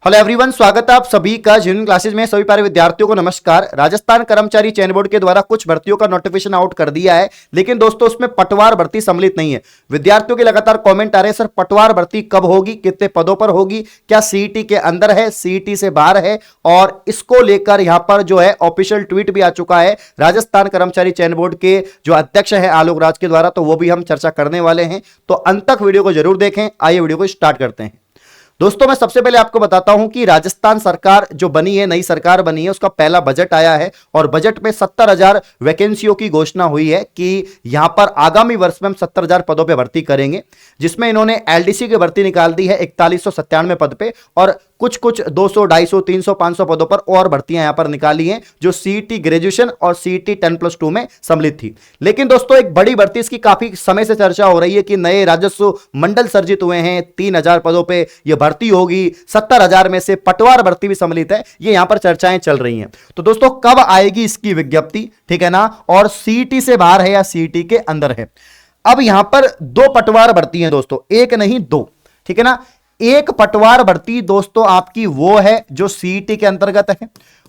Hello everyone, स्वागत है आप सभी का जिन क्लासेज में। सभी प्यारे विद्यार्थियों को नमस्कार। राजस्थान कर्मचारी चयन बोर्ड के द्वारा कुछ भर्तियों का नोटिफिकेशन आउट कर दिया है, लेकिन दोस्तों उसमें पटवार भर्ती सम्मिलित नहीं है। विद्यार्थियों के लगातार कमेंट आ रहे हैं, सर पटवार भर्ती कब होगी, कितने पदों पर होगी, क्या सीईटी के अंदर है, सीईटी से बाहर है। और इसको लेकर यहां पर जो है ऑफिशियल ट्वीट भी आ चुका है राजस्थान कर्मचारी चयन बोर्ड के जो अध्यक्ष है आलोक राज के द्वारा, तो वो भी हम चर्चा करने वाले हैं। तो अंत तक वीडियो को जरूर देखें। आइए वीडियो को स्टार्ट करते हैं। दोस्तों मैं सबसे पहले आपको बताता हूं कि राजस्थान सरकार जो बनी है, नई सरकार बनी है, उसका पहला बजट आया है और बजट में 70,000 वैकेंसियों की घोषणा हुई है कि यहां पर आगामी वर्ष में हम 70,000 पदों पे भर्ती करेंगे, जिसमें इन्होंने एलडीसी की भर्ती निकाल दी है 4197 पद पे और कुछ 200, 250, 300, 500 पदों पर और भर्तियां यहां पर निकाली हैं जो सीईटी ग्रेजुएशन और सीईटी 10+2 में सम्मिलित थी। लेकिन दोस्तों एक बड़ी भर्ती, इसकी काफी समय से चर्चा हो रही है कि नए राजस्व मंडल सर्जित हुए हैं, 3,000 पदों पे यह भर्ती होगी, 70,000 में से पटवार भर्ती भी सम्मिलित है। ये यहां पर चर्चाएं चल रही हैं। तो दोस्तों कब आएगी इसकी विज्ञप्ति, ठीक है ना, और सीईटी से बाहर है या सीईटी के अंदर है। अब यहां पर दो पटवार भर्ती हैं दोस्तों, एक नहीं दो, ठीक है ना। एक पटवार भर्ती दोस्तों आपकी वो है जो सीईटी के अंतर्गत है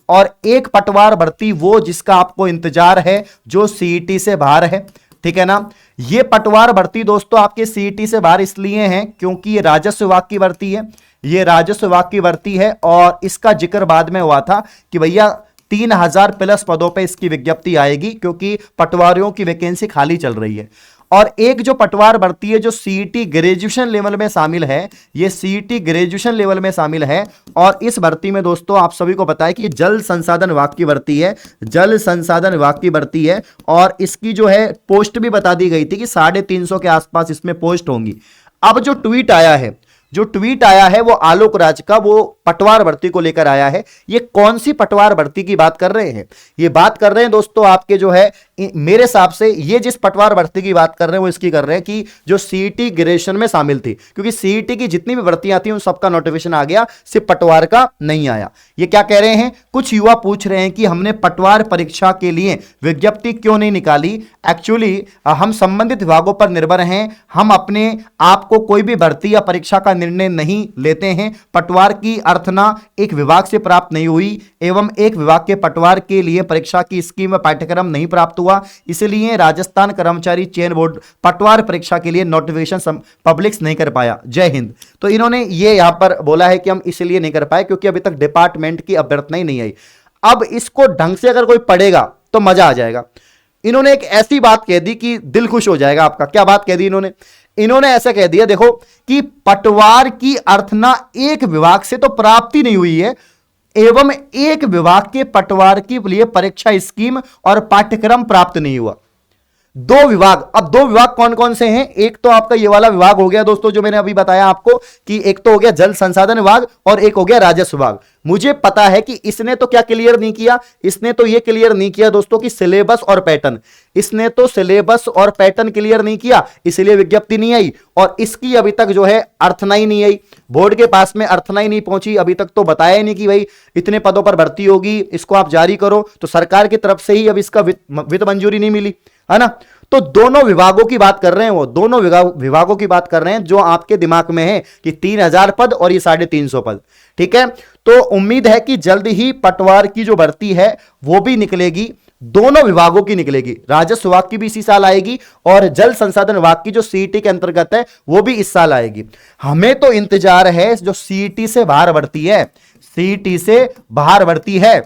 और एक पटवार भर्ती वो जिसका आपको इंतजार है जो सीईटी से बाहर है, ठीक है ना। ये पटवार भर्ती दोस्तों आपके सीईटी से बाहर इसलिए हैं क्योंकि ये राजस्व विभाग की भर्ती है, ये राजस्व विभाग की भर्ती है और इसका जिक्र बाद में हुआ था कि भैया 3,000+ पदों पे इसकी विज्ञप्ति आएगी क्योंकि पटवारियों की वैकेंसी खाली चल रही है। और एक जो पटवार भर्ती है जो सीईटी ग्रेजुएशन लेवल में शामिल है, ये सीईटी ग्रेजुएशन लेवल में शामिल है और इस भर्ती में दोस्तों आप सभी को पता है कि जल संसाधन विभाग की भर्ती है, जल संसाधन विभाग की भर्ती है और इसकी जो है पोस्ट भी बता दी गई थी कि 350 के आसपास इसमें पोस्ट होंगी। अब जो ट्वीट आया है वो आलोक राज का, वो पटवार भर्ती को लेकर आया है। ये कौन सी पटवार भर्ती की बात कर रहे हैं? ये बात कर रहे हैं दोस्तों आपके जो है, मेरे हिसाब से ये जिस पटवार भर्ती की बात कर रहे हैं वो इसकी कर रहे हैं कि जो सीईटी ग्रेजुएशन में शामिल थी, क्योंकि सीईटी की जितनी भी भर्तियां थी उन सबका नोटिफिकेशन आ गया, सिर्फ पटवार का नहीं आया। ये क्या कह रहे हैं, कुछ युवा पूछ रहे हैं कि हमने पटवार परीक्षा के लिए विज्ञप्ति क्यों नहीं निकाली। एक्चुअली हम संबंधित विभागों पर निर्भर हैं, हम अपने आप को कोई भी भर्ती या परीक्षा का निर्णय नहीं लेते हैं। पटवार की अर्थना एक विभाग से प्राप्त नहीं हुई एवं एक विभाग के पटवार के लिए परीक्षा की स्कीम व पाठ्यक्रम नहीं प्राप्त हुआ, इसलिए राजस्थान कर्मचारी चयन बोर्ड पटवार परीक्षा के लिए नोटिफिकेशन पब्लिश नहीं कर पाया। जय हिंद। तो इन्होंने ये यहां पर बोला है कि हम इसलिए नहीं कर पाए क्योंकि अभी तक डिपार्टमेंट की अभ्यर्थना ही नहीं आई। अब इसको ढंग से अगर कोई पढ़ेगा तो मजा आ जाएगा। इन्होंने एक ऐसी बात कह दी कि दिल खुश हो जाएगा आपका। क्या बात कह दी इन्होंने ऐसा कह दिया, देखो कि पटवार की अर्थना एक विभाग से तो प्राप्ति नहीं हुई है एवं एक विभाग के पटवार के लिए परीक्षा स्कीम और पाठ्यक्रम प्राप्त नहीं हुआ। दो विभाग, अब दो विभाग कौन कौन से हैं? एक तो आपका ये वाला विभाग हो गया दोस्तों जो मैंने अभी बताया आपको कि एक तो हो गया जल संसाधन विभाग और एक हो गया राजस्व विभाग। मुझे पता है कि इसने तो क्या क्लियर नहीं किया, इसने तो ये क्लियर नहीं किया दोस्तों कि सिलेबस और पैटर्न, इसने तो सिलेबस और पैटर्न क्लियर नहीं किया, इसलिए विज्ञप्ति नहीं आई और इसकी अभी तक जो है अर्थना ही नहीं आई, बोर्ड के पास में अर्थना ही नहीं पहुंची। अभी तक तो बताया ही नहीं कि भाई इतने पदों पर भर्ती होगी, इसको आप जारी करो। तो सरकार की तरफ से ही अब इसका वित्त मंजूरी नहीं मिली, है ना। तो दोनों विभागों की बात कर रहे हैं, वो दोनों विभागों की बात कर रहे हैं जो आपके दिमाग में है कि 3,000 पद और ये 350 पद, ठीक है। तो उम्मीद है कि जल्द ही पटवार की जो भर्ती है वो भी निकलेगी, दोनों विभागों की निकलेगी। राजस्व विभाग की भी इसी साल आएगी और जल संसाधन विभाग की जो सीईटी के अंतर्गत है वो भी इस साल आएगी। हमें तो इंतजार है जो सीईटी से बाहर भर्ती है, सीईटी से बाहर भर्ती है।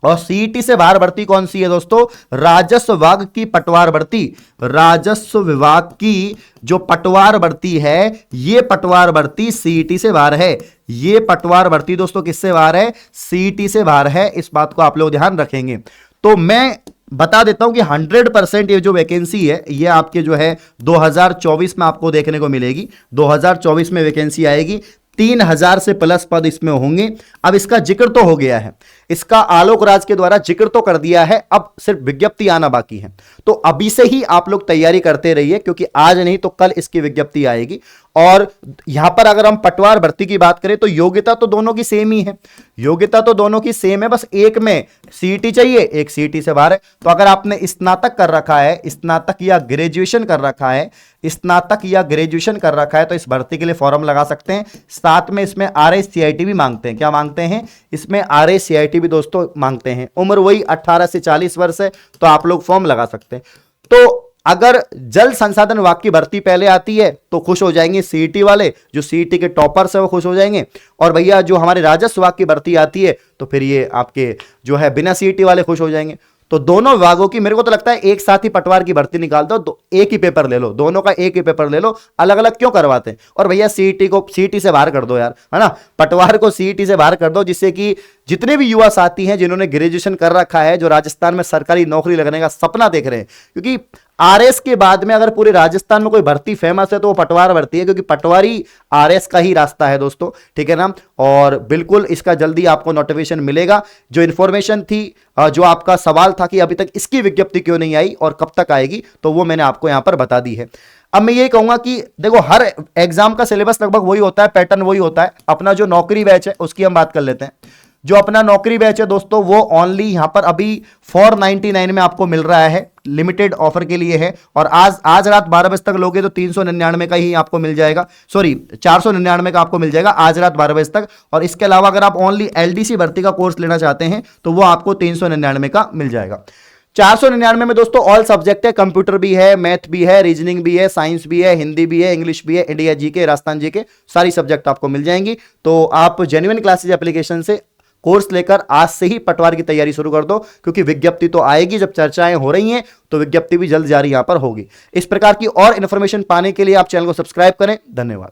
और सीईटी से बाहर भर्ती कौन सी है दोस्तों? राजस्व विभाग की पटवार भर्ती। राजस्व विभाग की जो पटवार भर्ती है, ये पटवार भर्ती सीईटी से बाहर है। ये पटवार भर्ती दोस्तों किससे बाहर है? सीईटी से बाहर है। इस बात को आप लोग ध्यान रखेंगे। तो मैं बता देता हूं कि 100% ये जो वैकेंसी है ये आपके जो है 2024 में आपको देखने को मिलेगी। 2024 में वैकेंसी आएगी, 3,000 से प्लस पद इसमें होंगे। अब इसका जिक्र तो हो गया है, इसका आलोक राज के द्वारा जिक्र तो कर दिया है, अब सिर्फ विज्ञप्ति आना बाकी है। तो अभी से ही आप लोग तैयारी करते रहिए क्योंकि आज नहीं तो कल इसकी विज्ञप्ति आएगी और यहां पर अगर हम पटवार भर्ती की बात करें तो योग्यता तो दोनों की सेम ही है, योग्यता तो दोनों की सेम है, बस एक में सीईटी चाहिए, एक सीईटी से बाहर है। तो अगर आपने स्नातक कर रखा है, स्नातक या ग्रेजुएशन कर रखा है, स्नातक या ग्रेजुएशन कर रखा है, तो इस भर्ती के लिए फॉर्म लगा सकते हैं। साथ में इसमें आरएसीआईटी भी मांगते हैं। क्या मांगते हैं? इसमें आरएसीआईटी भी दोस्तों मांगते हैं। उम्र वही 18 से 40 वर्ष है, तो आप लोग फॉर्म लगा सकते हैं। तो अगर जल संसाधन विभाग की भर्ती पहले आती है तो खुश हो जाएंगे सीईटी वाले, जो सीईटी के टॉपर्स है वो खुश हो जाएंगे। और भैया जो हमारे राजस्व विभाग की भर्ती आती है तो फिर ये आपके जो है बिना सीईटी वाले खुश हो जाएंगे। तो दोनों विभागों की मेरे को तो लगता है एक साथ ही पटवार की भर्ती निकाल दो, एक ही पेपर ले लो, दोनों का एक ही पेपर ले लो, अलग अलग क्यों करवाते हैं। और भैया सीईटी को सीईटी से बाहर कर दो यार, है ना, पटवार को सीईटी से बाहर कर दो, जिससे कि जितने भी युवा साथी हैं जिन्होंने ग्रेजुएशन कर रखा है, जो राजस्थान में सरकारी नौकरी लगने का सपना देख रहे हैं, क्योंकि आरएस के बाद में अगर पूरे राजस्थान में कोई भर्ती फेमस है तो वो पटवार भर्ती है, क्योंकि पटवारी आरएस का ही रास्ता है दोस्तों, ठीक है ना। और बिल्कुल इसका जल्दी आपको नोटिफिकेशन मिलेगा। जो इंफॉर्मेशन थी, जो आपका सवाल था कि अभी तक इसकी विज्ञप्ति क्यों नहीं आई और कब तक आएगी, तो वो मैंने आपको यहां पर बता दी है। अब मैं ये कहूंगा कि देखो हर एग्जाम का सिलेबस लगभग वही होता है, पैटर्न वही होता है। अपना जो नौकरी बैच है उसकी हम बात कर लेते हैं। जो अपना नौकरी बैच है दोस्तों वो ओनली यहां पर अभी 499 में आपको मिल रहा है, लिमिटेड ऑफर के लिए है। और आज रात 12 बजे तक लोगे तो 399 का ही आपको मिल जाएगा, सॉरी 499 का आपको मिल जाएगा आज रात 12 बजे तक। और इसके अलावा अगर आप ओनली एलडीसी भर्ती का कोर्स लेना चाहते हैं तो वो आपको 399 का मिल जाएगा। 499 में दोस्तों ऑल सब्जेक्ट है, कंप्यूटर भी है, मैथ भी है, रीजनिंग भी है, साइंस भी है, हिंदी भी है, इंग्लिश भी है, इंडिया जीके, राजस्थान जीके, सारी सब्जेक्ट आपको मिल जाएंगी। तो आप जेन्युइन क्लासेज एप्लीकेशन से कोर्स लेकर आज से ही पटवार की तैयारी शुरू कर दो, क्योंकि विज्ञप्ति तो आएगी। जब चर्चाएं हो रही हैं तो विज्ञप्ति भी जल्द जारी यहां पर होगी। इस प्रकार की और इंफॉर्मेशन पाने के लिए आप चैनल को सब्सक्राइब करें। धन्यवाद।